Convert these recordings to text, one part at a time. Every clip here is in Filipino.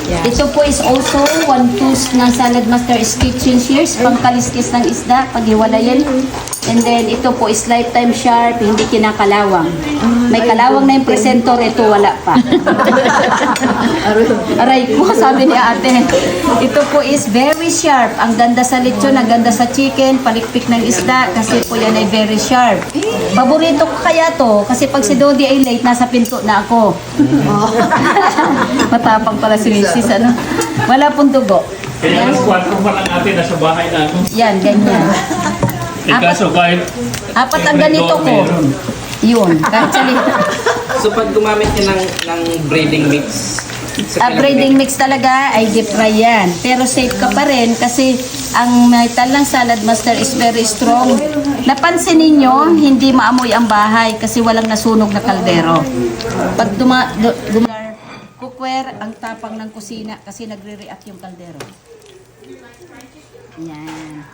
Ito po is also 1 tools ng Salad Master's Kitchen Shears, pangkaliskis ng isda, paghiwalayin. And then ito po is lifetime sharp, hindi kinakalawang. May kalawang na yung presentor, ito wala pa. Aray ko, sabi ni ate. Ito po is very sharp. Ang ganda sa lechon, ang ganda sa chicken, palikpik ng isda, kasi po yan ay very sharp. Paborito ko kaya to, kasi pag si Dodi ay late, nasa pinto na ako. Matapang pala si Mrs. Ano? Wala pong dugo. Kaya alas 4 pa lang natin nasa bahay na ako. Yan, ganyan. Kaso kahit Apat ang ganito ko. Yun, kahit sa So pag gumamit ka ng breading mix, breading mix talaga ay deep fry yan. Pero safe ka pa rin kasi ang metal ng Salad Master is very strong. Napansin ninyo, hindi maamoy ang bahay kasi walang nasunog na kaldero. Pag cookware, ang tapang ng kusina kasi nagre-react yung kaldero. Yan.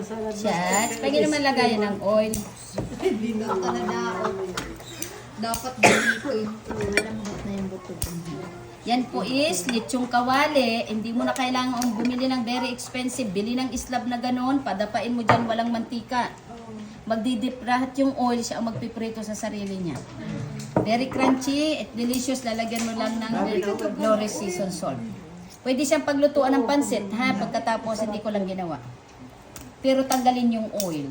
Shots. Pwede naman lagayan ng oil. Dapat dito yung malambot na yung buto. Yan po is lechong kawali. Hindi mo na kailangan bumili ng very expensive. Bili ng islab na ganon. Padapain mo dyan walang mantika. Magdidip lahat yung oil. Siya ang magpiprito sa sarili niya. Very crunchy at delicious. Lalagyan mo lang ng Flores season salt. Pwede siyang paglutuan ng pansit. Ha? Pagkatapos hindi ko lang ginawa. Pero tanggalin yung oil.